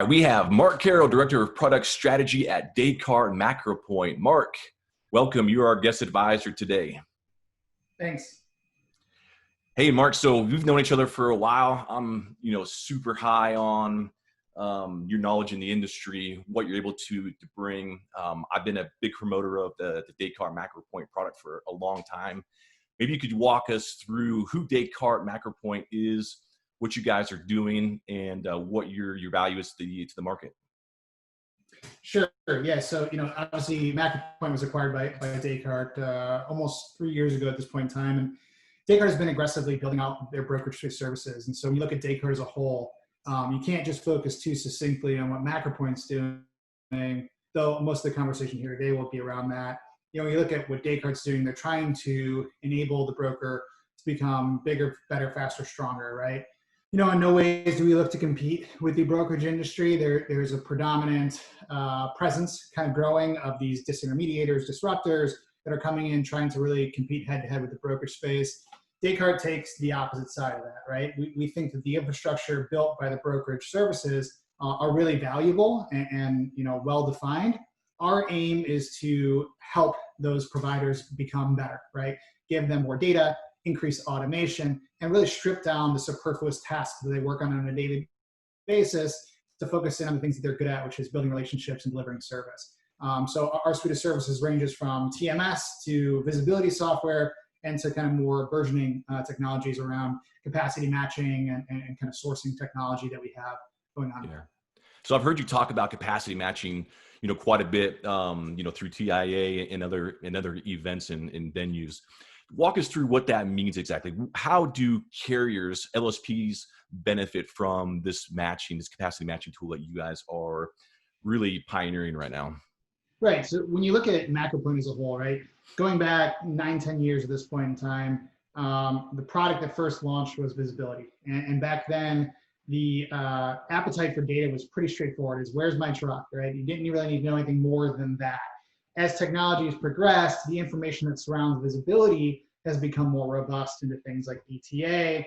We have Mark Carroll, Director of Product Strategy at Descartes MacroPoint. Mark, welcome. You're our guest advisor today. Thanks. Hey, Mark. So we've known each other for a while. I'm, super high on your knowledge in the industry, what you're able to bring. I've been a big promoter of the Descartes MacroPoint product for a long time. Maybe you could walk us through who Descartes MacroPoint is, what you guys are doing, and what your value is to the market. Sure. Yeah. So, obviously MacroPoint was acquired by Descartes almost 3 years ago at this point in time. And Descartes has been aggressively building out their brokerage services. And so when you look at Descartes as a whole, you can't just focus too succinctly on what MacroPoint's doing, though most of the conversation here today will be around that. When you look at what Descartes is doing, they're trying to enable the broker to become bigger, better, faster, stronger, right? In no ways do we look to compete with the brokerage industry. There's a predominant presence kind of growing of these disintermediators, disruptors that are coming in trying to really compete head to head with the brokerage space. Descartes takes the opposite side of that, right? We think that the infrastructure built by the brokerage services are really valuable and well-defined. Our aim is to help those providers become better, right? Give them more data, increase automation, and really strip down the superfluous tasks that they work on a daily basis to focus in on the things that they're good at, which is building relationships and delivering service. So our suite of services ranges from TMS to visibility software and to kind of more burgeoning technologies around capacity matching and kind of sourcing technology that we have going on there. So I've heard you talk about capacity matching, quite a bit, through TIA and other events and venues. Walk us through what that means exactly. How do carriers, LSPs, benefit from this capacity matching tool that you guys are really pioneering right now? Right. So when you look at MacroPoint as a whole, right, going back 9-10 years at this point in time, the product that first launched was visibility. And back then, the appetite for data was pretty straightforward. Is where's my truck, right? You didn't really need to know anything more than that. As technology has progressed, the information that surrounds visibility has become more robust into things like ETA,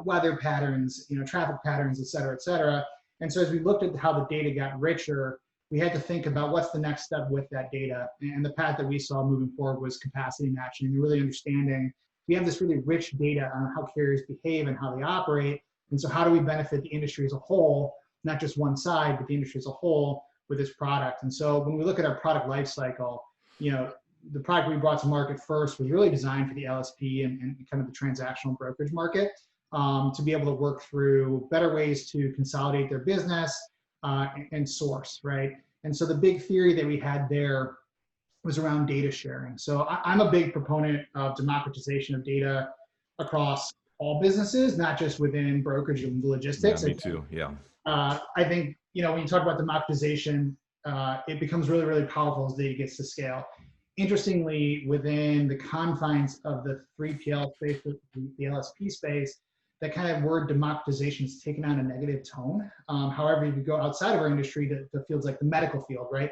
weather patterns, traffic patterns, et cetera, et cetera. And so as we looked at how the data got richer, we had to think about what's the next step with that data. And the path that we saw moving forward was capacity matching and really understanding we have this really rich data on how carriers behave and how they operate. And so how do we benefit the industry as a whole, not just one side, but the industry as a whole with this product? And so when we look at our product life cycle, the product we brought to market first was really designed for the LSP and kind of the transactional brokerage market to be able to work through better ways to consolidate their business and source, right? And so the big theory that we had there was around data sharing. So I'm a big proponent of democratization of data across all businesses, not just within brokerage and logistics. Yeah, me too, yeah. I think, when you talk about democratization, it becomes really, really powerful as data gets to scale. Interestingly, within the confines of the 3PL space, the LSP space, that kind of word democratization is taken on a negative tone. However, if you go outside of our industry to fields like the medical field, right?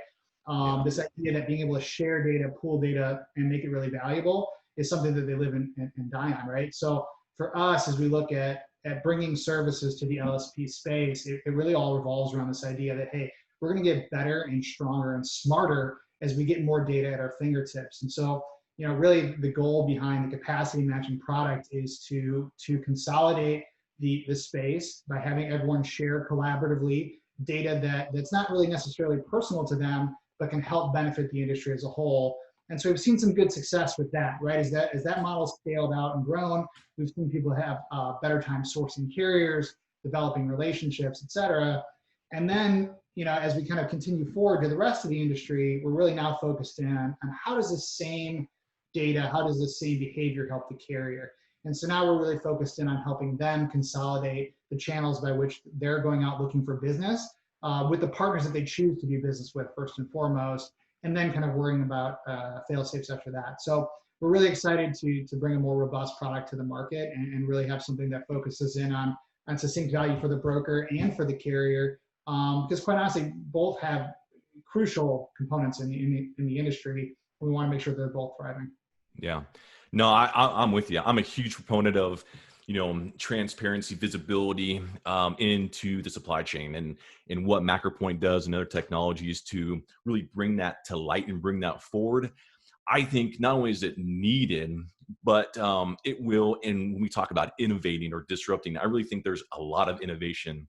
This idea that being able to share data, pool data, and make it really valuable is something that they live and die on, right? So for us, as we look at bringing services to the LSP space, it really all revolves around this idea that, hey, we're going to get better and stronger and smarter as we get more data at our fingertips. And so, really the goal behind the capacity matching product is to consolidate the space by having everyone share collaboratively data that's not really necessarily personal to them, but can help benefit the industry as a whole. And so we've seen some good success with that, right? As that model scaled out and grown, we've seen people have better time sourcing carriers, developing relationships, et cetera. And then, as we kind of continue forward to the rest of the industry, we're really now focused in on how does this same data, how does this same behavior help the carrier? And so now we're really focused in on helping them consolidate the channels by which they're going out looking for business with the partners that they choose to do business with first and foremost, and then kind of worrying about fail-safes after that. So we're really excited to bring a more robust product to the market and really have something that focuses in on succinct value for the broker and for the carrier. Because quite honestly, both have crucial components in the industry. We want to make sure they're both thriving. Yeah, no, I'm with you. I'm a huge proponent of transparency, visibility into the supply chain, and what MacroPoint does and other technologies to really bring that to light and bring that forward. I think not only is it needed, but it will. And when we talk about innovating or disrupting, I really think there's a lot of innovation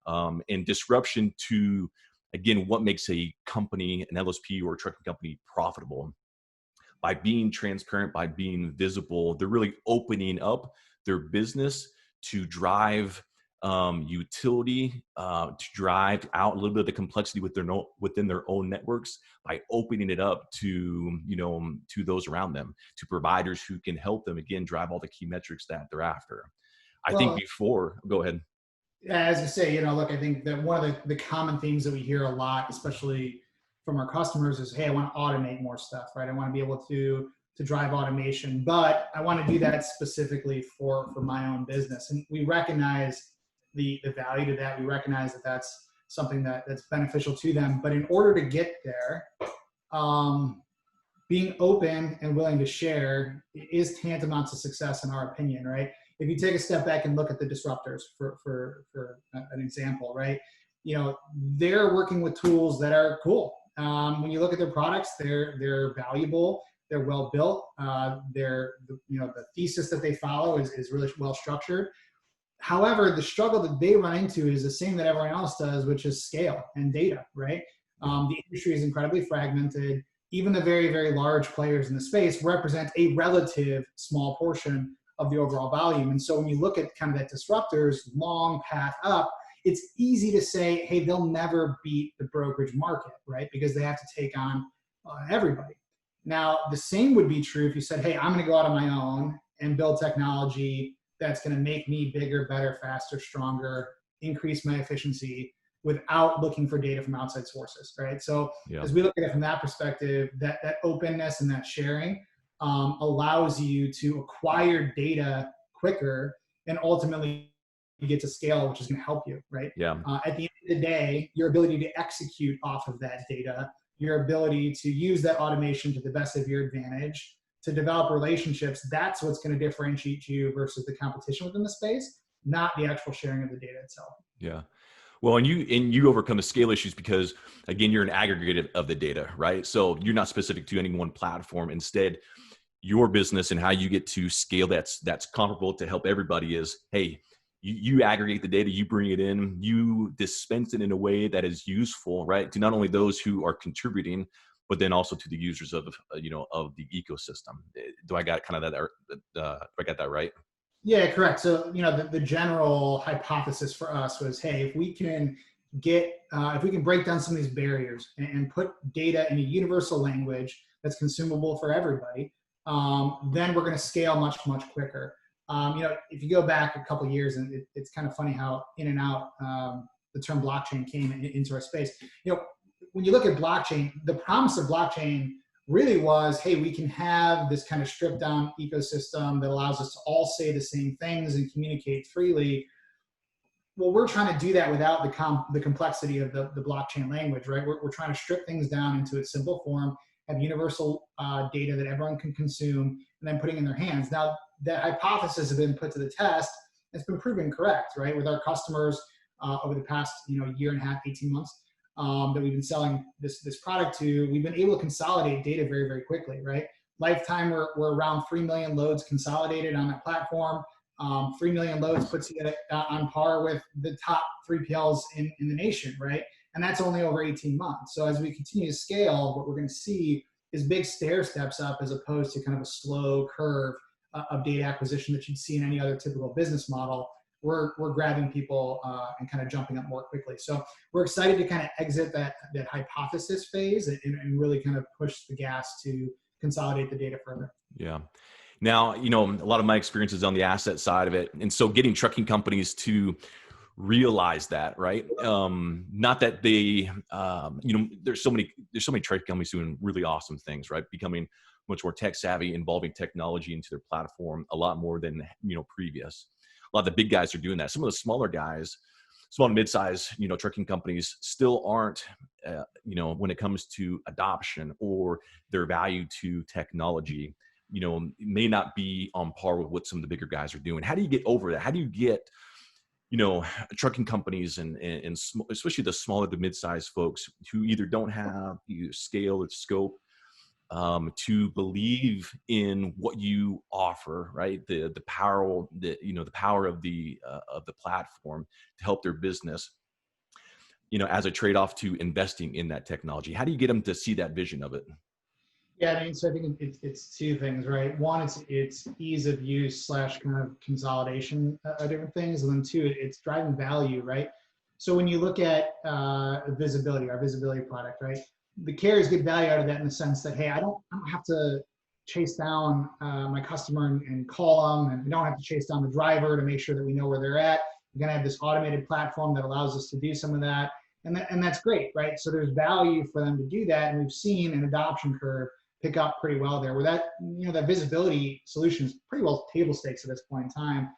and disruption to, again, what makes a company, an LSP or a trucking company profitable. By being transparent, by being visible, they're really opening up their business to drive utility, to drive out a little bit of the complexity within their own networks by opening it up to, to those around them, to providers who can help them, again, drive all the key metrics that they're after. I think Well, before, go ahead. as you say, look, I think that one of the common themes that we hear a lot, especially from our customers, is, hey, I want to automate more stuff, right? I want to be able to drive automation, but I want to do that specifically for my own business. And we recognize the value to that. We recognize that that's something that's beneficial to them. But in order to get there, being open and willing to share is tantamount to success in our opinion, right? If you take a step back and look at the disruptors for an example, right? They're working with tools that are cool. When you look at their products, they're valuable, they're well built, the thesis that they follow is really well structured. However, the struggle that they run into is the same that everyone else does, which is scale and data, right? The industry is incredibly fragmented. Even the very, very large players in the space represent a relative small portion of the overall volume. And so when you look at kind of that disruptor's long path up, it's easy to say, hey, they'll never beat the brokerage market, right? Because they have to take on everybody. Now, the same would be true if you said, hey, I'm going to go out on my own and build technology that's going to make me bigger, better, faster, stronger, increase my efficiency without looking for data from outside sources, right? So as we look at it from that perspective, that openness and that sharing allows you to acquire data quicker and ultimately you get to scale, which is going to help you, right? At the end of the day, your ability to execute off of that data, your ability to use that automation to the best of your advantage, to develop relationships, that's what's going to differentiate you versus the competition within the space, not the actual sharing of the data itself. Yeah. Well, and you overcome the scale issues because, again, you're an aggregate of the data, right? So you're not specific to any one platform. Instead, your business and how you get to scale that's comparable to help everybody is, hey, you aggregate the data, you bring it in, you dispense it in a way that is useful, right, to not only those who are contributing, but then also to the users of the ecosystem. Do I got kind of that? Do I got that right? Yeah, correct. So, the general hypothesis for us was, hey, if we can break down some of these barriers and put data in a universal language that's consumable for everybody, then we're going to scale much, much quicker. If you go back a couple of years, and it's kind of funny how in and out the term blockchain came into our space. When you look at blockchain, the promise of blockchain really was, hey, we can have this kind of stripped down ecosystem that allows us to all say the same things and communicate freely. Well, we're trying to do that without the complexity of the blockchain language, right? We're trying to strip things down into its simple form, have universal data that everyone can consume, and then putting in their hands. Now, that hypothesis has been put to the test. It's been proven correct, right? With our customers over the past year and a half, 18 months, that we've been selling this product to, we've been able to consolidate data very, very quickly, right? Lifetime, we're around 3 million loads consolidated on that platform. 3 million loads puts you on par with the top 3PLs in the nation, right? And that's only over 18 months. So as we continue to scale, what we're going to see is big stair steps up as opposed to kind of a slow curve of data acquisition that you'd see in any other typical business model. We're grabbing people and kind of jumping up more quickly. So we're excited to kind of exit that hypothesis phase and really kind of push the gas to consolidate the data further. Yeah. Now, a lot of my experience is on the asset side of it. And so getting trucking companies to realize that, right? Not that they, there's so many trucking companies doing really awesome things, right? Becoming much more tech savvy, involving technology into their platform a lot more than, previous. A lot of the big guys are doing that. Some of the smaller guys, small and mid-size, trucking companies still aren't, when it comes to adoption or their value to technology, may not be on par with what some of the bigger guys are doing. How do you get over that? How do you get, trucking companies and especially the smaller to mid-sized folks who either don't have either scale or scope to believe in what you offer, right? The power, the power of the platform to help their business, as a trade-off to investing in that technology. How do you get them to see that vision of it? Yeah, I mean, so I think it's two things, right? One, it's ease of use slash kind of consolidation of different things, and then two, it's driving value, right? So when you look at visibility, our visibility product, right? The carriers get value out of that in the sense that, hey, I don't have to chase down my customer and call them, and we don't have to chase down the driver to make sure that we know where they're at. We're gonna have this automated platform that allows us to do some of that, and that's great, right? So there's value for them to do that, and we've seen an adoption curve pick up pretty well there, where that that visibility solution is pretty well table stakes at this point in time.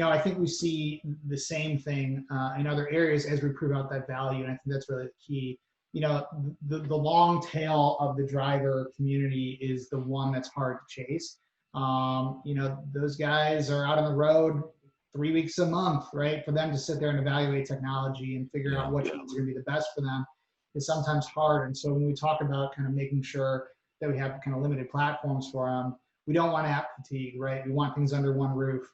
I think we see the same thing in other areas as we prove out that value, and I think that's really the key. The long tail of the driver community is the one that's hard to chase. Those guys are out on the road 3 weeks a month, right? For them to sit there and evaluate technology and figure out which ones are going to be the best for them is sometimes hard. And so when we talk about kind of making sure that we have kind of limited platforms for them, we don't want app fatigue, right? We want things under one roof.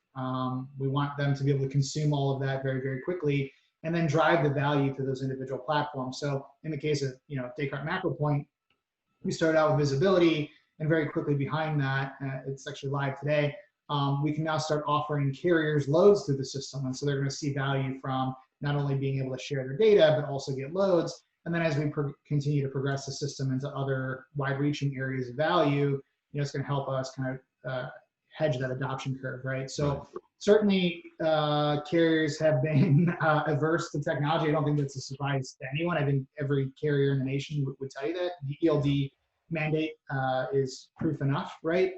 We want them to be able to consume all of that very, very quickly and then drive the value to those individual platforms. So in the case of, Descartes MacroPoint, we started out with visibility, and very quickly behind that, it's actually live today, we can now start offering carriers loads through the system. And so they're going to see value from not only being able to share their data, but also get loads. And then as we continue to progress the system into other wide-reaching areas of value, it's going to help us kind of hedge that adoption curve, right? So certainly carriers have been averse to technology. I don't think that's a surprise to anyone. I think every carrier in the nation would tell you that. The ELD mandate is proof enough, right?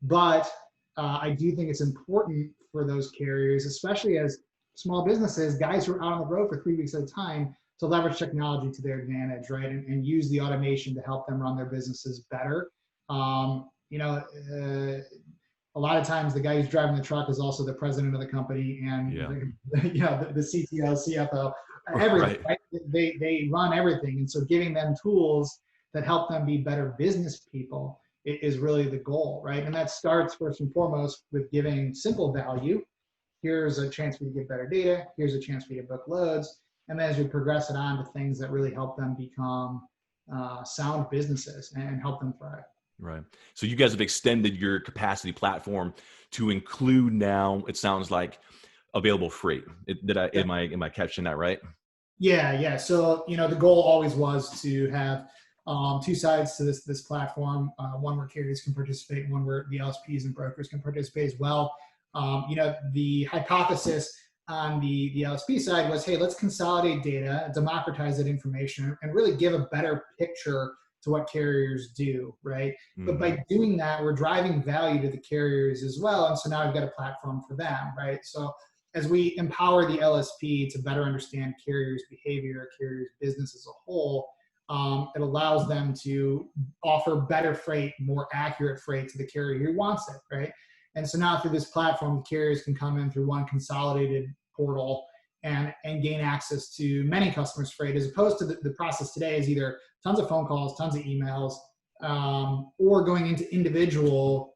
But I do think it's important for those carriers, especially as small businesses, guys who are out on the road for 3 weeks at a time, to leverage technology to their advantage, right? And use the automation to help them run their businesses better. A lot of times the guy who's driving the truck is also the president of the company and the CTO, CFO, everything, right? They run everything. And so giving them tools that help them be better business people is really the goal, right? And that starts first and foremost with giving simple value. Here's a chance for you to get better data. Here's a chance for you to book loads. And then as we progress it on to things that really help them become sound businesses and help them thrive. Right. So you guys have extended your capacity platform to include now, it sounds like, available freight. Am I catching that right? Yeah. So, the goal always was to have two sides to this platform, one where carriers can participate and one where the LSPs and brokers can participate as well. The hypothesis on the LSP side was, hey, let's consolidate data, democratize that information, and really give a better picture to what carriers do, right? Mm-hmm. But by doing that, we're driving value to the carriers as well. And so now I've got a platform for them, right? So as we empower the LSP to better understand carriers' behavior, carriers' business as a whole, it allows them to offer better freight, more accurate freight to the carrier who wants it, right? And so now through this platform, carriers can come in through one consolidated portal and gain access to many customers' freight, as opposed to the process today is either tons of phone calls, tons of emails, or going into individual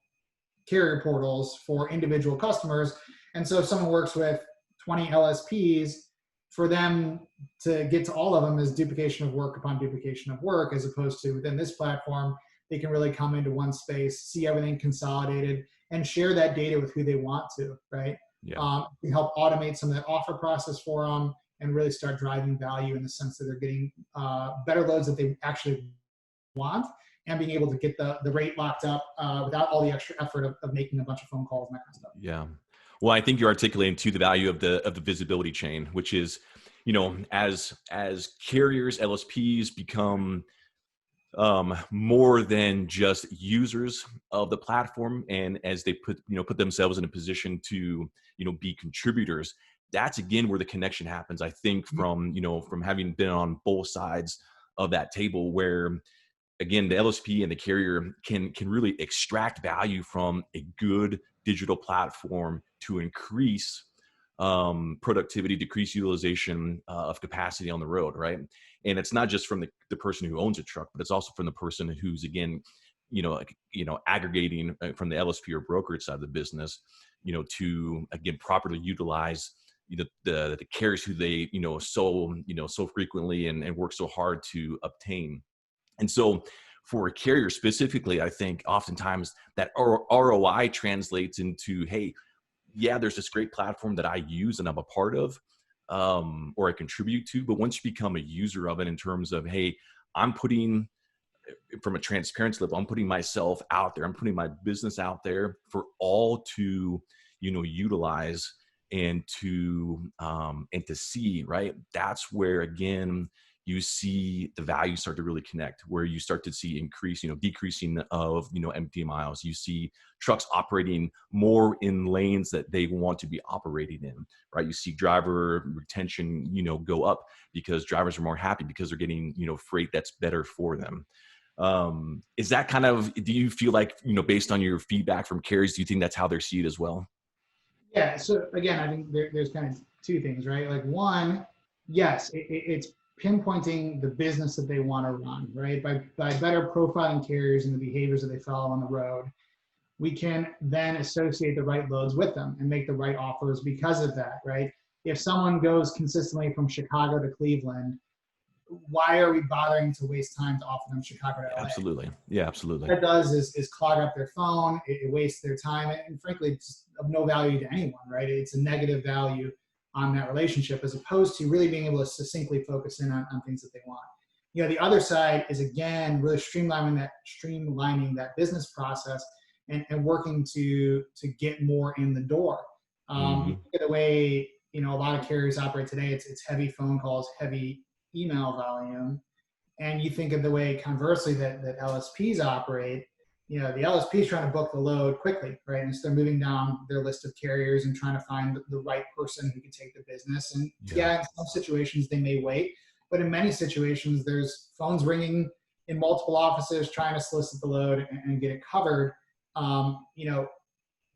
carrier portals for individual customers. And so if someone works with 20 LSPs, for them to get to all of them is duplication of work upon duplication of work, as opposed to within this platform, they can really come into one space, see everything consolidated, and share that data with who they want to, right? Yeah. We help automate some of that offer process for them and really start driving value in the sense that they're getting better loads that they actually want and being able to get the rate locked up without all the extra effort of making a bunch of phone calls and that kind of stuff. Yeah. Well, I think you're articulating too the value of the visibility chain, which is, as carriers, LSPs become more than just users of the platform, and as they put themselves in a position to be contributors, that's again where the connection happens. I think from having been on both sides of that table, where again, the LSP and the carrier can really extract value from a good digital platform to increase productivity, decrease utilization of capacity on the road, right? And it's not just from the person who owns a truck, but it's also from the person who's, again, aggregating from the LSP or brokerage side of the business, to, again, properly utilize the carriers who they so frequently and work so hard to obtain. And so for a carrier specifically, I think oftentimes that ROI translates into, hey, yeah, there's this great platform that I use and I'm a part of, or I contribute to. But once you become a user of it, in terms of, hey, I'm putting, from a transparency level, I'm putting myself out there, I'm putting my business out there for all to, utilize and to see, right? That's where, again, you see the value start to really connect, where you start to see increase, decreasing of, empty miles. You see trucks operating more in lanes that they want to be operating in, right? You see driver retention, go up because drivers are more happy because they're getting, freight that's better for them. Is that kind of, do you feel like, based on your feedback from carriers, do you think that's how they're seen as well? Yeah. So again, I think there's kind of two things, right? Like one, yes, it's pinpointing the business that they want to run, right? By better profiling carriers and the behaviors that they follow on the road, we can then associate the right loads with them and make the right offers because of that, right? If someone goes consistently from Chicago to Cleveland, why are we bothering to waste time to offer them Chicago to LA? Absolutely. Yeah, absolutely. What it does is clog up their phone, it wastes their time, and frankly, it's of no value to anyone, right? It's a negative value on that relationship, as opposed to really being able to succinctly focus in on things that they want. The other side is, again, really streamlining that business process and working to get more in the door. You look at the way, a lot of carriers operate today, it's heavy phone calls, heavy email volume. And you think of the way, conversely, that LSPs operate, the LSP is trying to book the load quickly, right? And so they're moving down their list of carriers and trying to find the right person who can take the business. And yeah, in some situations they may wait, but in many situations there's phones ringing in multiple offices trying to solicit the load and get it covered.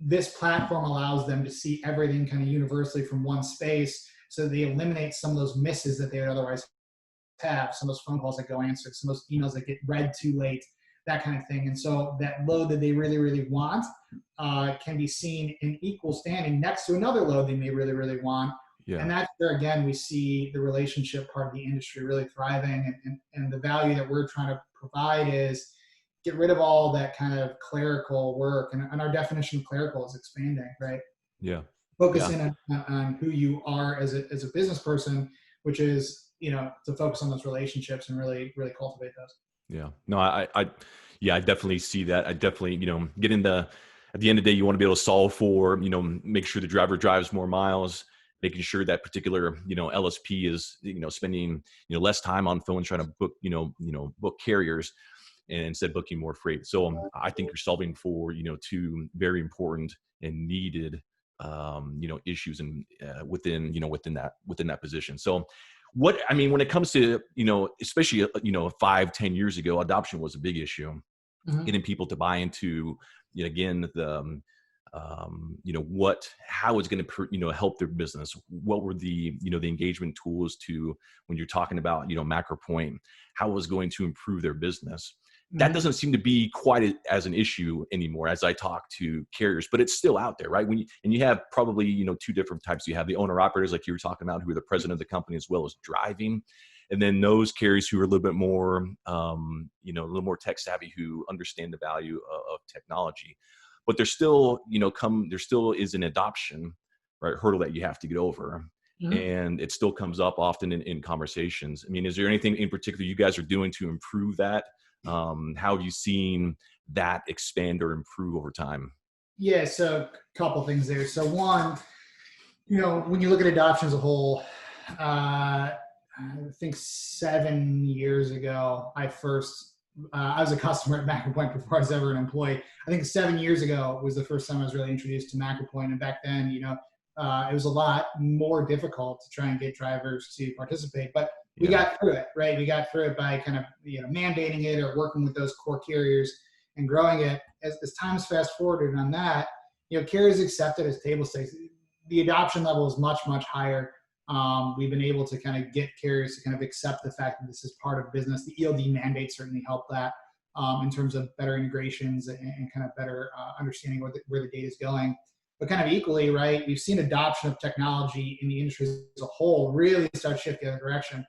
This platform allows them to see everything kind of universally from one space, so they eliminate some of those misses that they would otherwise have, some of those phone calls that go answered, some of those emails that get read too late, that kind of thing. And so that load that they really, really want can be seen in equal standing next to another load they may really, really want. Yeah. And that's where, again, we see the relationship part of the industry really thriving. And the value that we're trying to provide is get rid of all that kind of clerical work. And our definition of clerical is expanding, right? Yeah. Focus in on who you are as a business person, which is, to focus on those relationships and really, really cultivate those. Yeah, no, I definitely see that. I definitely, at the end of the day, you want to be able to solve for, make sure the driver drives more miles, making sure that particular, LSP is, spending, less time on phone trying to book, book carriers, and instead booking more freight. So I think you're solving for, two very important and needed, issues and within that position. So when it comes to, especially, 5-10 years ago, adoption was a big issue. Getting people to buy into, again, the, how it's going to, help their business. What were the, the engagement tools to, when you're talking about, MacroPoint, how it was going to improve their business. That doesn't seem to be quite as an issue anymore as I talk to carriers, but it's still out there, right? And you have probably, two different types. You have the owner operators, like you were talking about, who are the president of the company as well as driving. And then those carriers who are a little bit more, a little more tech savvy, who understand the value of technology. But there's still, there still is an adoption, right, hurdle that you have to get over. And it still comes up often in conversations. I mean, is there anything in particular you guys are doing to improve that? How have you seen that expand or improve over time? Yeah, so a couple things there. So one, when you look at adoption as a whole, I think 7 years ago, I was a customer at MacroPoint before I was ever an employee. I think 7 years ago was the first time I was really introduced to MacroPoint. And back then, it was a lot more difficult to try and get drivers to participate. But we Yeah. got through it, right? We got through it by kind of, mandating it or working with those core carriers and growing it. As time's fast forwarded on that, carriers accepted as table stakes. The adoption level is much, much higher. We've been able to kind of get carriers to kind of accept the fact that this is part of business. The ELD mandate certainly helped that in terms of better integrations and kind of better understanding where the data is going. But kind of equally, right, we've seen adoption of technology in the industry as a whole really start shifting the other direction.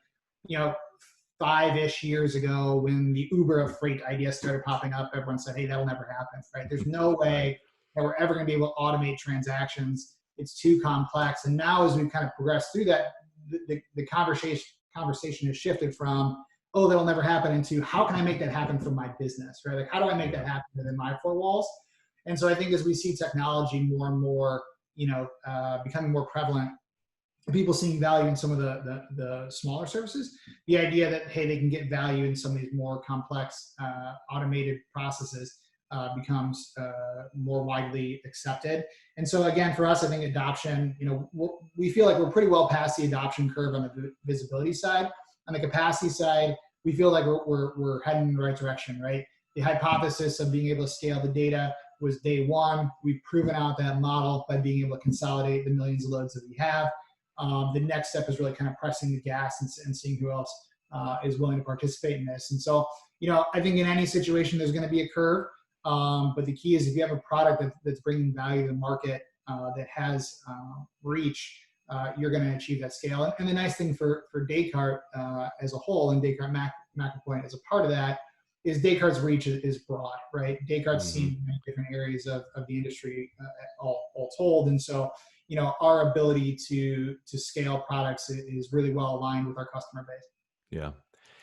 5-ish years ago, when the Uber of freight idea started popping up, everyone said, hey, that'll never happen, right? There's no way that we're ever going to be able to automate transactions. It's too complex. And now as we've kind of progressed through that, the conversation has shifted from, oh, that'll never happen, into how can I make that happen for my business, right? Like, how do I make that happen within my four walls? And so I think as we see technology more and more, becoming more prevalent, people seeing value in some of the smaller services, the idea that, hey, they can get value in some of these more complex automated processes becomes more widely accepted. And so again, for us, I think adoption, we feel like we're pretty well past the adoption curve on the visibility side. On the capacity side, we feel like we're heading in the right direction, right? The hypothesis of being able to scale the data was day one. We've proven out that model by being able to consolidate the millions of loads that we have. The next step is really kind of pressing the gas and seeing who else is willing to participate in this. And so, I think in any situation, there's going to be a curve. But the key is if you have a product that's bringing value to the market that has reach, you're going to achieve that scale. And the nice thing for Descartes as a whole, and Descartes MacroPoint as a part of that, is Descartes' reach is broad, right? Descartes' seen in many different areas of the industry, all told. And so, our ability to scale products is really well aligned with our customer base. Yeah.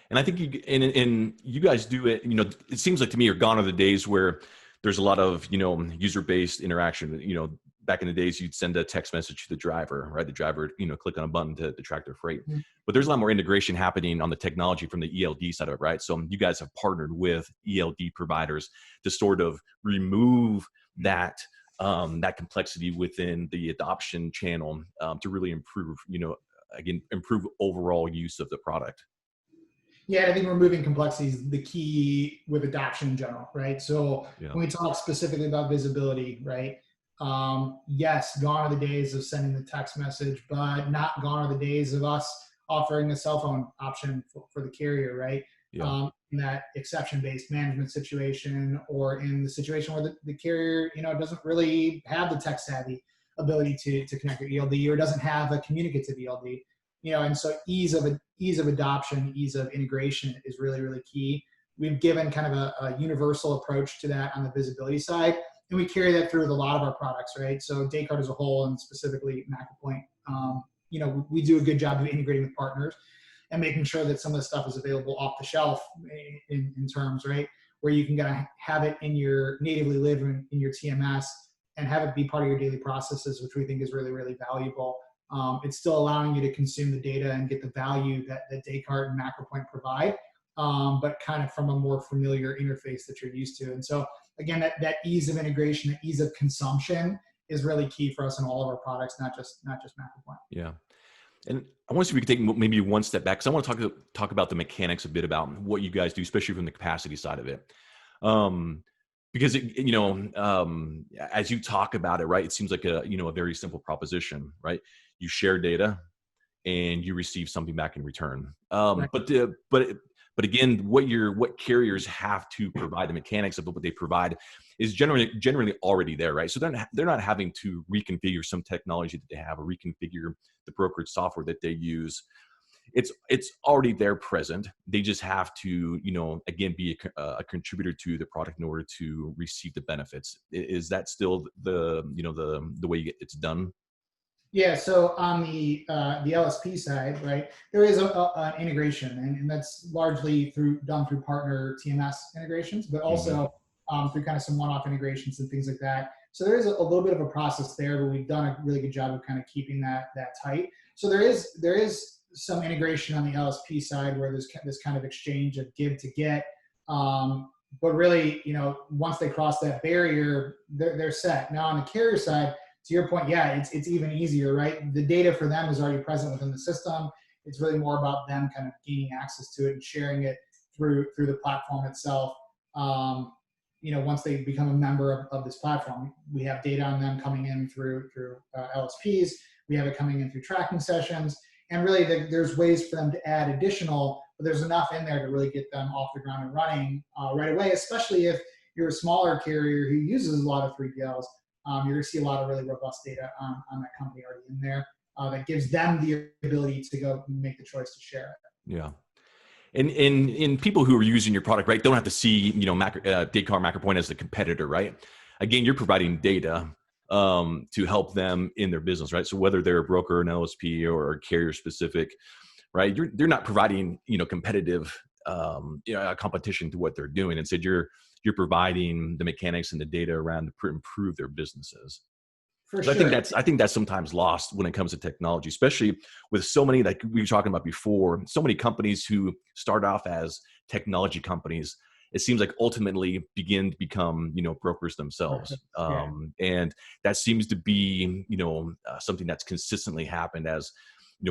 And I think you guys do it, it seems like to me you're gone are the days where there's a lot of, user-based interaction. Back in the days, you'd send a text message to the driver, right? The driver, click on a button to track their freight. Mm-hmm. But there's a lot more integration happening on the technology from the ELD side of it, right? So you guys have partnered with ELD providers to sort of remove that complexity within the adoption channel to really improve, improve overall use of the product. Yeah, I think removing complexity is the key with adoption in general, right? So when we talk specifically about visibility, right? Yes, gone are the days of sending the text message, but not gone are the days of us offering a cell phone option for the carrier, right? Yeah. In that exception-based management situation, or in the situation where the carrier, doesn't really have the tech-savvy ability to connect to ELD, or doesn't have a communicative ELD. And so ease of adoption, ease of integration is really, really key. We've given kind of a universal approach to that on the visibility side, and we carry that through with a lot of our products, right? So Descartes as a whole, and specifically MacroPoint, we do a good job of integrating with partners and making sure that some of the stuff is available off the shelf in terms, right? Where you can kind of have it natively live in your TMS and have it be part of your daily processes, which we think is really, really valuable. It's still allowing you to consume the data and get the value that Descartes and MacroPoint provide, but kind of from a more familiar interface that you're used to. And so again, that ease of integration, the ease of consumption is really key for us in all of our products, not just MacroPoint. Yeah. And I want to see if we can take maybe one step back, because I want to talk about the mechanics a bit about what you guys do, especially from the capacity side of it. Because as you talk about it, right, it seems like a very simple proposition, right? You share data and you receive something back in return. Right. But again, what carriers have to provide, the mechanics of what they provide, is generally already there, right? So they're not having to reconfigure some technology that they have, or reconfigure the brokerage software that they use. It's already there present. They just have to, again, be a contributor to the product in order to receive the benefits. Is that still the way it's done? Yeah. So on the LSP side, right, there is an integration, and that's largely done through partner TMS integrations, but also through kind of some one-off integrations and things like that. So there is a little bit of a process there, but we've done a really good job of kind of keeping that tight. So there is some integration on the LSP side where there's this kind of exchange of give to get. But really, once they cross that barrier, they're set. Now on the carrier side, to your point, yeah, it's even easier, right? The data for them is already present within the system. It's really more about them kind of gaining access to it and sharing it through the platform itself. Once they become a member of this platform, we have data on them coming in through LSPs. We have it coming in through tracking sessions, and really there's ways for them to add additional, but there's enough in there to really get them off the ground and running right away, especially if you're a smaller carrier who uses a lot of 3PLs. You're going to see a lot of really robust data on that company already in there that gives them the ability to go make the choice to share it. Yeah. And people who are using your product, right, don't have to see, Descartes MacroPoint as a competitor, right? Again, you're providing data to help them in their business, right? So whether they're a broker, an LSP, or carrier specific, right, they're not providing, competitive, competition to what they're doing. Instead, you're providing the mechanics and the data around to improve their businesses. For So sure. I think that's sometimes lost when it comes to technology, especially with so many, like we were talking about before, so many companies who start off as technology companies. It seems like ultimately begin to become, brokers themselves. Yeah. And that seems to be, something that's consistently happened as,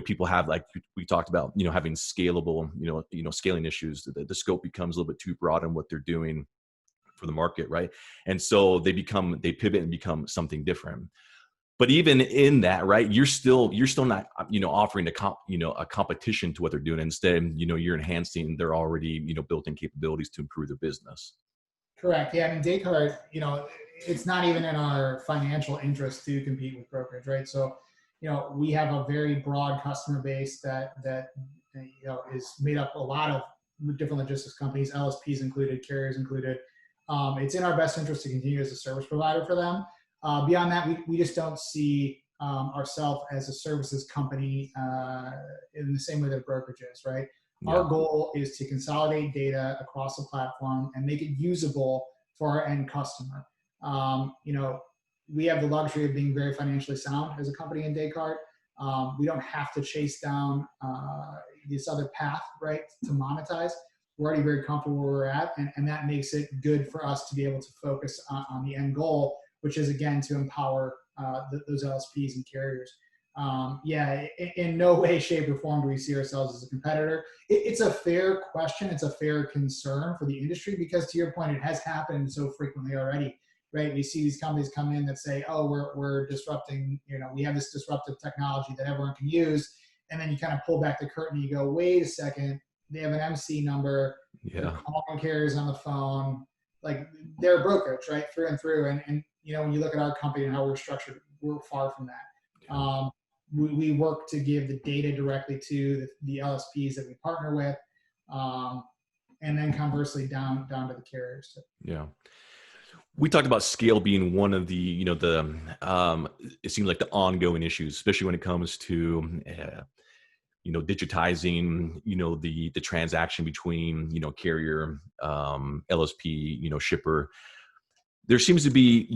people have, like we talked about, having scalable, scaling issues. The scope becomes a little bit too broad in what they're doing for the market, right? And so they pivot and become something different. But even in that, right, you're still not, offering a competition to what they're doing. Instead, you're enhancing their already, built-in capabilities to improve their business. Correct. Yeah. I mean, Descartes, it's not even in our financial interest to compete with brokerage, right? So, we have a very broad customer base that is made up a lot of different logistics companies, LSPs included, carriers included. It's in our best interest to continue as a service provider for them. Beyond that, we just don't see ourselves as a services company in the same way that a brokerage is, right? Yeah. Our goal is to consolidate data across the platform and make it usable for our end customer. We have the luxury of being very financially sound as a company in Descartes. We don't have to chase down this other path, right, to monetize. We're already very comfortable where we're at, and that makes it good for us to be able to focus on the end goal, which is, again, to empower those LSPs and carriers. In no way, shape, or form do we see ourselves as a competitor. It's a fair question. It's a fair concern for the industry because, to your point, it has happened so frequently already, right? We see these companies come in that say, oh, we're disrupting, we have this disruptive technology that everyone can use. And then you kind of pull back the curtain and you go, wait a second, they have an MC number, they're calling carriers on the phone, like they're a brokerage, right, through and through. And when you look at our company and how we're structured, we're far from that. We work to give the data directly to the LSPs that we partner with, and then conversely down to the carriers. Yeah. We talked about scale being one of the, it seems like the ongoing issues, especially when it comes to, digitizing, the transaction between, carrier, LSP, shipper. There seems to be,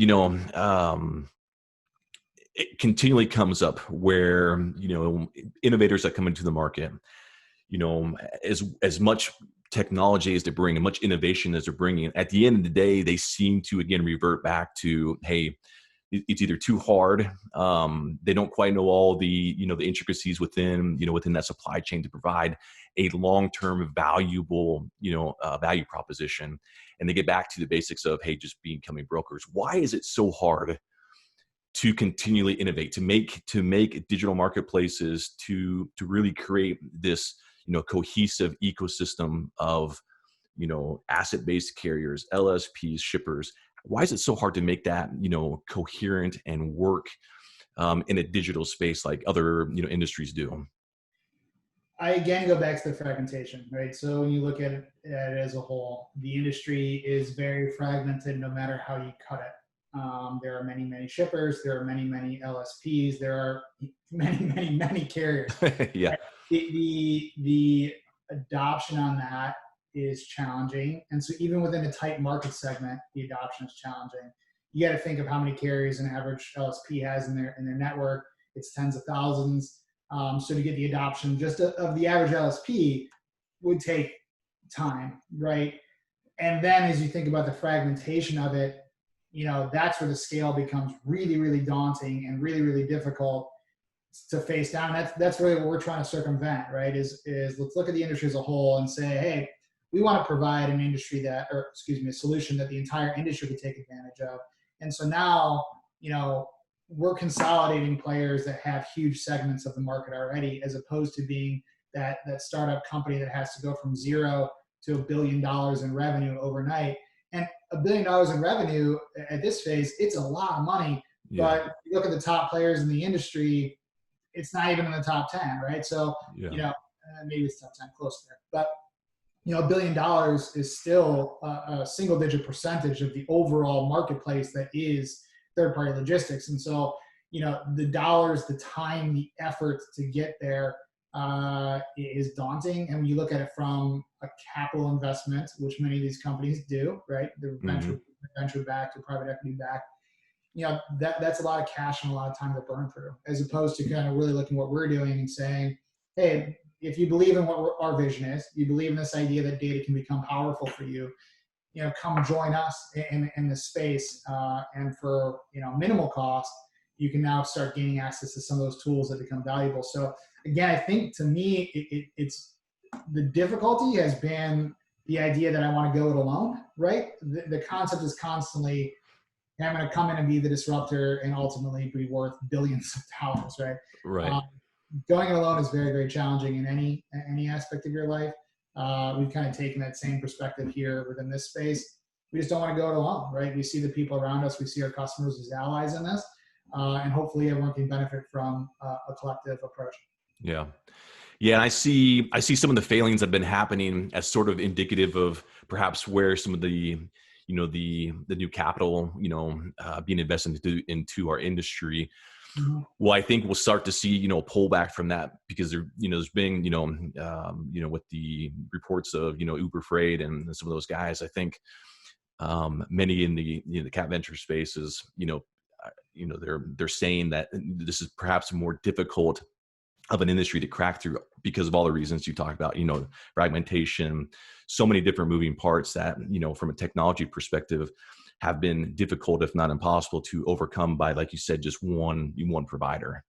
it continually comes up where, innovators that come into the market, as much technology as they bring and much innovation as they're bringing, at the end of the day, they seem to, again, revert back to, hey, it's either too hard. They don't quite know all the, the intricacies within that supply chain to provide a long-term valuable, value proposition. And they get back to the basics of, hey, just becoming brokers. Why is it so hard to continually innovate, to make digital marketplaces, to really create this, cohesive ecosystem of, asset-based carriers, LSPs, shippers? Why is it so hard to make that, coherent and work in a digital space like other, industries do? I again go back to the fragmentation, right? So when you look at it as a whole, the industry is very fragmented no matter how you cut it. There are many, many shippers. There are many, many LSPs. There are many, many, many carriers. Yeah. Right? The adoption on that is challenging. And so even within a tight market segment, the adoption is challenging. You got to think of how many carriers an average LSP has in their network. It's tens of thousands. So to get the adoption just of the average LSP would take time, right? And then as you think about the fragmentation of it, that's where the scale becomes really, really daunting and really, really difficult to face down. That's really what we're trying to circumvent, right? Is let's look at the industry as a whole and say, hey, we want to provide an industry that, or excuse me, a solution that the entire industry could take advantage of. And so now, we're consolidating players that have huge segments of the market already, as opposed to being that startup company that has to go from zero to $1 billion in revenue overnight. And $1 billion in revenue at this phase, it's a lot of money. Yeah. But if you look at the top players in the industry, it's not even in the top 10, right? So, maybe it's top 10, close there. But, $1 billion is still a single digit percentage of the overall marketplace that is third-party logistics. And so, the dollars, the time, the effort to get there is daunting. And when you look at it from a capital investment, which many of these companies do, right? They're venture backed or private equity backed. That's a lot of cash and a lot of time to burn through, as opposed to kind of really looking at what we're doing and saying, hey, if you believe in what our vision is, you believe in this idea that data can become powerful for you, come join us in this space. And for, minimal cost, you can now start gaining access to some of those tools that become valuable. So again, I think to me, it's the difficulty has been the idea that I want to go it alone, right? The concept is constantly, I'm going to come in and be the disruptor and ultimately be worth billions of dollars, right? Right. Going it alone is very, very challenging in any aspect of your life. We've kind of taken that same perspective here within this space. We just don't want to go it alone, right? We see the people around us, we see our customers as allies in this, and hopefully everyone can benefit from a collective approach. Yeah. Yeah, and I see some of the failings that have been happening as sort of indicative of perhaps where some of the the new capital being invested into our industry. Mm-hmm. Well, I think we'll start to see a pullback from that, because there's been with the reports of Uber Freight and some of those guys. I think many in the cap venture spaces, they're saying that this is perhaps more difficult of an industry to crack through because of all the reasons you talked about, fragmentation, so many different moving parts that, from a technology perspective have been difficult, if not impossible, to overcome by, like you said, just one provider.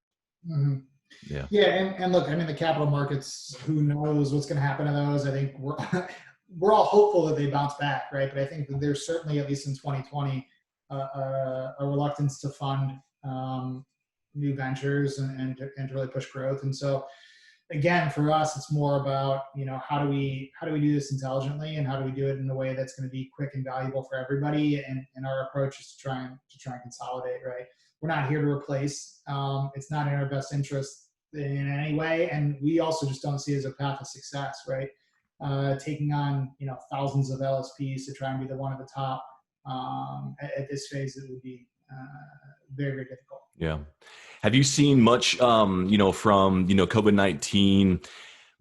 Mm-hmm. Yeah. Yeah. And look, the capital markets, who knows what's going to happen to those? I think we're all hopeful that they bounce back, right? But I think that there's certainly, at least in 2020, a reluctance to fund new ventures and to really push growth. And so again, for us, it's more about, how do we do this intelligently, and how do we do it in a way that's going to be quick and valuable for everybody. And our approach is to try and consolidate, right? We're not here to replace. It's not in our best interest in any way. And we also just don't see it as a path of success, right? Taking on, thousands of LSPs to try and be the one at the top at this phase, it would be very, very difficult. Yeah. Have you seen much, from, COVID-19?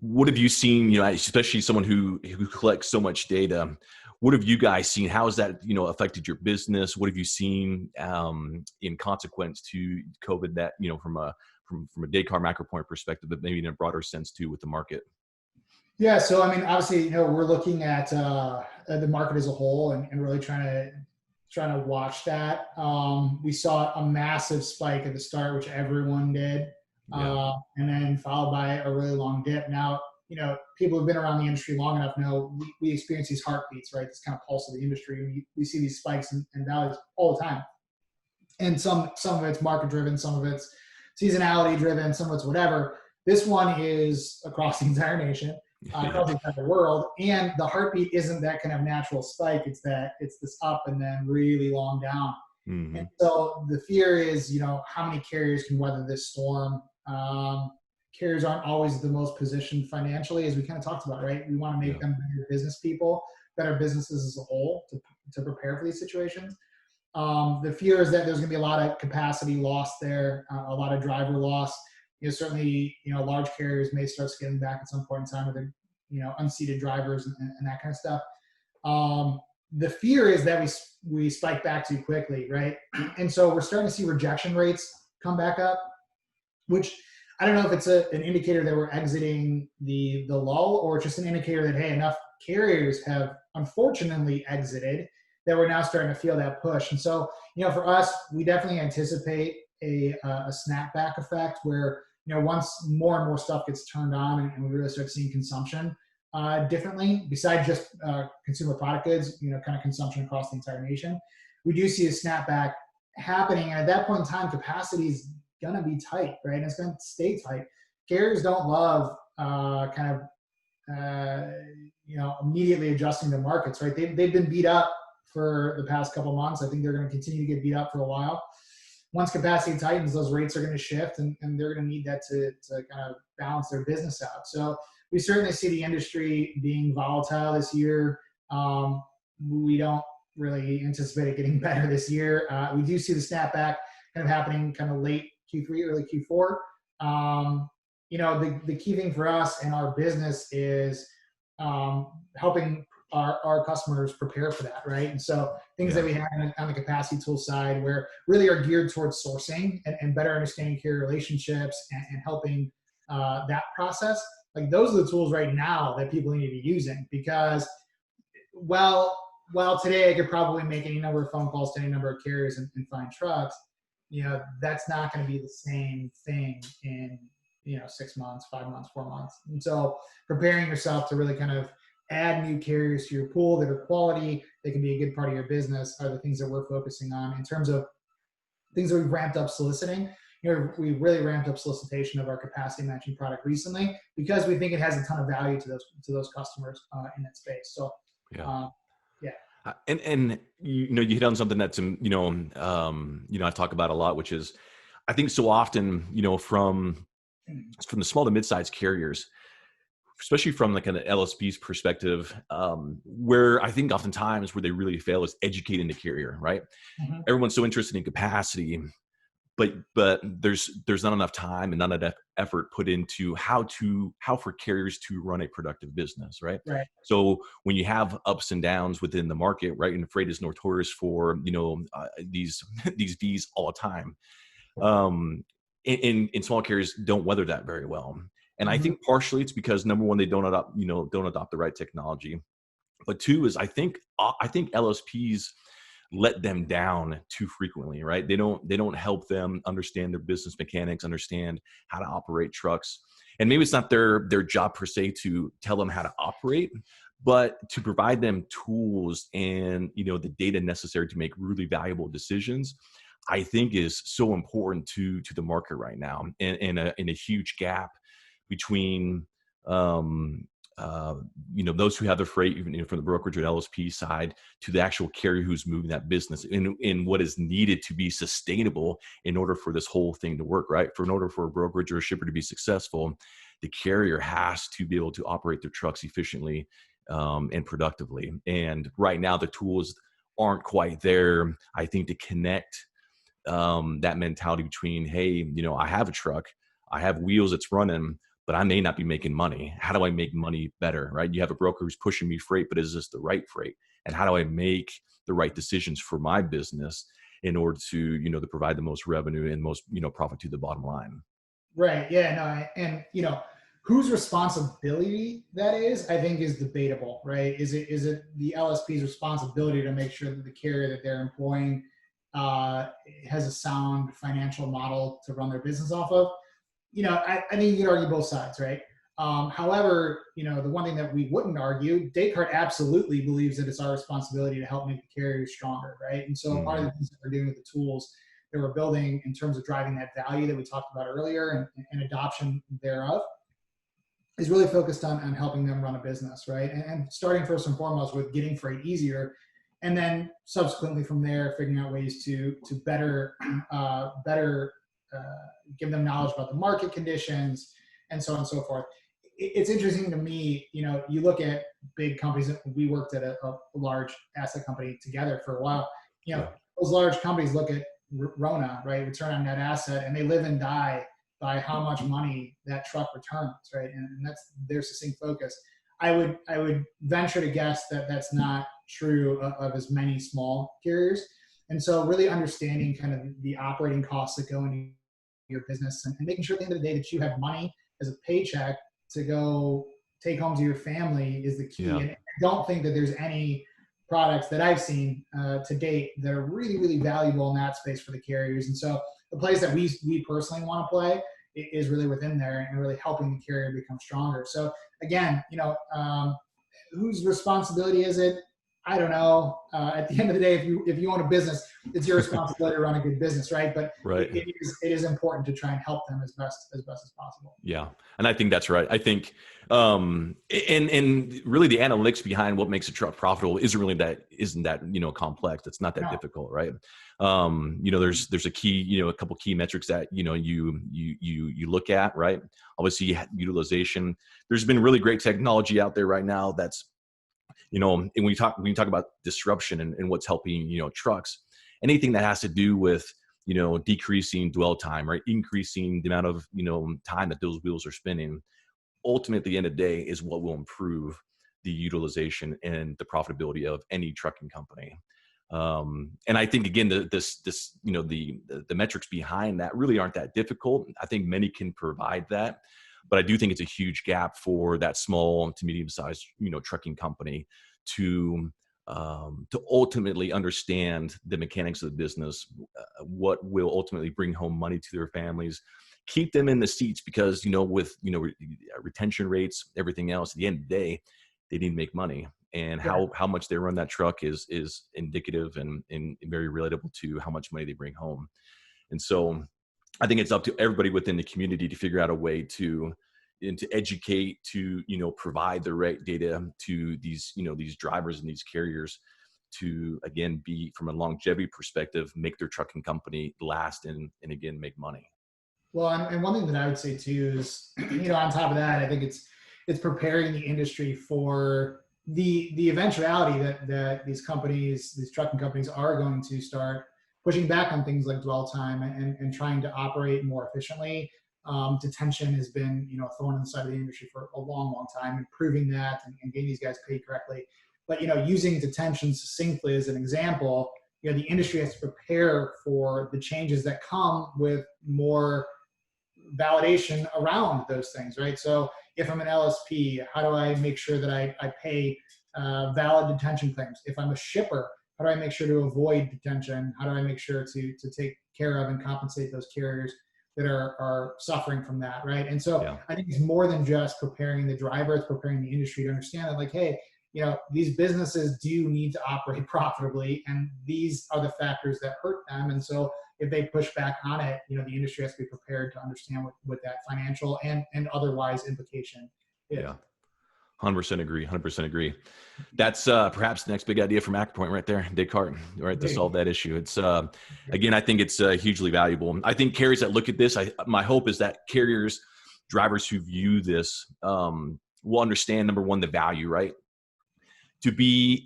What have you seen, especially someone who collects so much data? What have you guys seen? How has that, affected your business? What have you seen in consequence to COVID that, from a Descartes MacroPoint perspective, but maybe in a broader sense too with the market? Yeah. So, obviously, we're looking at the market as a whole and really trying to watch that. We saw a massive spike at the start, which everyone did, and then followed by a really long dip. Now, people who've been around the industry long enough know we experience these heartbeats, right? This kind of pulse of the industry. We see these spikes and valleys all the time. And some of it's market driven, some of it's seasonality driven, some of it's whatever. This one is across the entire nation. Across the entire world, and the heartbeat isn't that kind of natural spike. It's this up and then really long down. Mm-hmm. And so the fear is, how many carriers can weather this storm? Carriers aren't always the most positioned financially, as we kind of talked about, right? We want to make them better business people, better businesses as a whole to prepare for these situations. The fear is that there's going to be a lot of capacity lost there, a lot of driver loss. Certainly, large carriers may start scaling back at some point in time with their, unseated drivers and that kind of stuff. The fear is that we spike back too quickly, right? And so we're starting to see rejection rates come back up, which I don't know if it's an indicator that we're exiting the lull, or just an indicator that, hey, enough carriers have unfortunately exited that we're now starting to feel that push. And so, for us, we definitely anticipate a snapback effect where once more and more stuff gets turned on and we really start seeing consumption differently, besides just consumer product goods, kind of consumption across the entire nation, we do see a snapback happening. And at that point in time, capacity is going to be tight, right? And it's going to stay tight. Carriers don't love immediately adjusting their markets, right? They've been beat up for the past couple of months. I think they're going to continue to get beat up for a while. Once capacity tightens, those rates are going to shift, and they're going to need that to kind of balance their business out. So we certainly see the industry being volatile this year. We don't really anticipate it getting better this year. We do see the snapback kind of happening kind of late Q3, early Q4. The key thing for us and our business is helping our customers prepare for that, right? And so things that we have on the capacity tool side where really are geared towards sourcing and better understanding carrier relationships and helping that process. Like those are the tools right now that people need to be using, because well today I could probably make any number of phone calls to any number of carriers and find trucks. That's not going to be the same thing in 6 months, 5 months, 4 months. And so preparing yourself to really kind of add new carriers to your pool that are quality, they can be a good part of your business, are the things that we're focusing on in terms of things that we've ramped up soliciting. We've really ramped up solicitation of our capacity matching product recently because we think it has a ton of value to those customers in that space. So, And you hit on something that's I talk about a lot, which is I think so often from the small to mid-sized carriers, especially from like an LSP's perspective, where I think oftentimes where they really fail is educating the carrier, right? Mm-hmm. Everyone's so interested in capacity, but there's not enough time and not enough effort put into how for carriers to run a productive business, right? Right. So when you have ups and downs within the market, right, and freight is notorious for these V's all the time. In small carriers don't weather that very well. And I think partially it's because number one, they don't adopt the right technology. But two is I think LSPs let them down too frequently, right? They don't help them understand their business mechanics, understand how to operate trucks. And maybe it's not their job per se to tell them how to operate, but to provide them tools and the data necessary to make really valuable decisions, I think is so important to the market right now, and in a huge gap between those who have the freight, even from the brokerage or LSP side, to the actual carrier who's moving that business in what is needed to be sustainable in order for this whole thing to work, right? In order for a brokerage or a shipper to be successful, the carrier has to be able to operate their trucks efficiently and productively. And right now the tools aren't quite there, I think, to connect that mentality between, hey, I have a truck, I have wheels, it's running, but I may not be making money. How do I make money better, right? You have a broker who's pushing me freight, but is this the right freight? And how do I make the right decisions for my business in order to, to provide the most revenue and most, profit to the bottom line? Right. Yeah. No. And whose responsibility that is, I think, is debatable. Right? Is it the LSP's responsibility to make sure that the carrier that they're employing has a sound financial model to run their business off of? I think you could argue both sides, right? However, the one thing that we wouldn't argue, Descartes absolutely believes that it's our responsibility to help make the carriers stronger, right? And so part of the things that we're doing with the tools that we're building in terms of driving that value that we talked about earlier and adoption thereof is really focused on helping them run a business, right? And starting first and foremost with getting freight easier, and then subsequently from there, figuring out ways to better give them knowledge about the market conditions and so on and so forth. It's interesting to me, you look at big companies. We worked at a large asset company together for a while. Those large companies look at RONA, right, return on net asset, and they live and die by how much money that truck returns, right? And that's their succinct focus. I would venture to guess that that's not true of as many small carriers. And so really understanding kind of the operating costs that go into your business and making sure at the end of the day that you have money as a paycheck to go take home to your family is the key. Yeah. And I don't think that there's any products that I've seen to date that are really, really valuable in that space for the carriers. And so the place that we personally want to play is really within there and really helping the carrier become stronger. So again, whose responsibility is it? I don't know. At the end of the day, if you own a business, it's your responsibility to run a good business, right? But Right. it is important to try and help them as best as possible. Yeah. And I think that's right. I think, and really the analytics behind what makes a truck profitable isn't that complex. It's not that No. difficult, right? There's a couple key metrics that, you look at, right? Obviously utilization. There's been really great technology out there right now that's, and when you talk about disruption and what's helping, trucks, anything that has to do with, decreasing dwell time, right? Increasing the amount of, time that those wheels are spinning, ultimately at the end of the day is what will improve the utilization and the profitability of any trucking company. And I think again, the metrics behind that really aren't that difficult. I think many can provide that, but I do think it's a huge gap for that small to medium sized, trucking company to ultimately understand the mechanics of the business, what will ultimately bring home money to their families, keep them in the seats, because, with, retention rates, everything else, at the end of the day, they need to make money. And how much they run that truck is indicative and very relatable to how much money they bring home. And so I think it's up to everybody within the community to figure out a way to educate, to, provide the right data to these, these drivers and these carriers to, again, be, from a longevity perspective, make their trucking company last and again, make money. Well, and one thing that I would say too is, on top of that, I think it's preparing the industry for the eventuality that these trucking companies are going to start pushing back on things like dwell time and trying to operate more efficiently. Detention has been, a thorn in the side of the industry for a long, long time, improving that and getting these guys paid correctly. But, using detention succinctly as an example, the industry has to prepare for the changes that come with more validation around those things, right? So if I'm an LSP, how do I make sure that I pay valid detention claims? If I'm a shipper, how do I make sure to avoid detention? How do I make sure to take care of and compensate those carriers that are suffering from that, right? And so I think it's more than just preparing the driver, it's preparing the industry to understand that, like, hey, these businesses do need to operate profitably, and these are the factors that hurt them. And so if they push back on it, the industry has to be prepared to understand what that financial and otherwise implication is. Yeah. 100% agree. 100% agree. That's perhaps the next big idea for MacroPoint right there, Descartes, right, to solve that issue. It's again, I think it's hugely valuable. I think carriers that look at this, my hope is that carriers, drivers who view this will understand, number one, the value, right? To be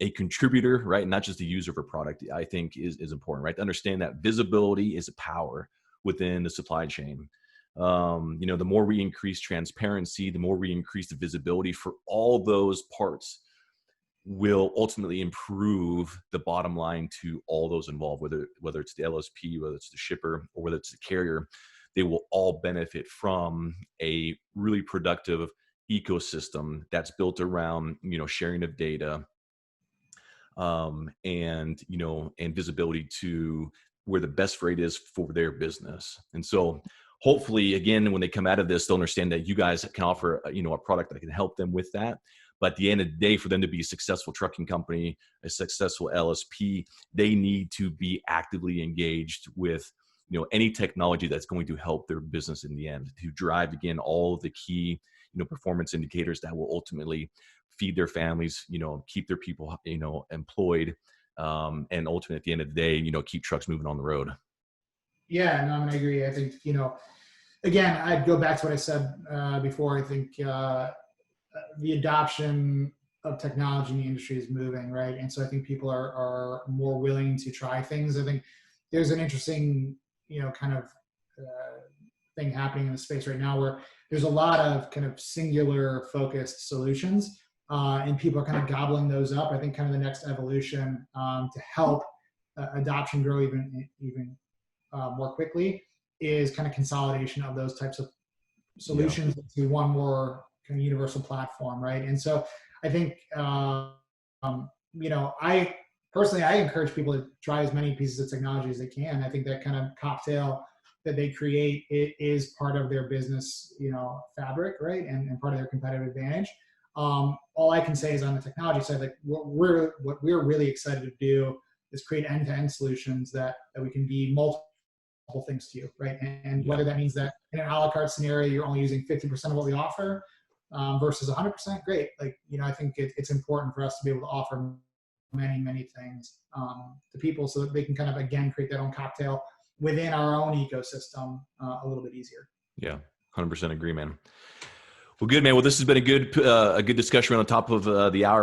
a contributor, right, not just a user of a product, I think is important, right? To understand that visibility is a power within the supply chain. The more we increase transparency, the more we increase the visibility for all those parts, will ultimately improve the bottom line to all those involved, whether it's the LSP, whether it's the shipper, or whether it's the carrier. They will all benefit from a really productive ecosystem that's built around, sharing of data, and visibility to where the best rate is for their business. And so hopefully, again, when they come out of this, they'll understand that you guys can offer, a product that can help them with that. But at the end of the day, for them to be a successful trucking company, a successful LSP, they need to be actively engaged with, any technology that's going to help their business in the end, to drive, again, all of the key, performance indicators that will ultimately feed their families, keep their people, employed, and ultimately at the end of the day, keep trucks moving on the road. Yeah, no, I agree. I think, again, I'd go back to what I said before. I think the adoption of technology in the industry is moving, right? And so I think people are more willing to try things. I think there's an interesting, kind of thing happening in the space right now where there's a lot of kind of singular focused solutions, and people are kind of gobbling those up. I think kind of the next evolution to help adoption grow even more quickly is kind of consolidation of those types of solutions into one more kind of universal platform, right? And so I think, I personally, I encourage people to try as many pieces of technology as they can. I think that kind of cocktail that they create, it is part of their business, fabric, right? And part of their competitive advantage. All I can say is on the technology side, like what we're really excited to do is create end-to-end solutions that we can be multiple things to you, right? And whether that means that in an a la carte scenario, you're only using 50% of what we offer versus 100%, great. Like, I think it's important for us to be able to offer many, many things to people so that they can kind of, again, create their own cocktail within our own ecosystem a little bit easier. Yeah, 100% agree, man. Well, good, man. Well, this has been a good discussion on the top of the hour.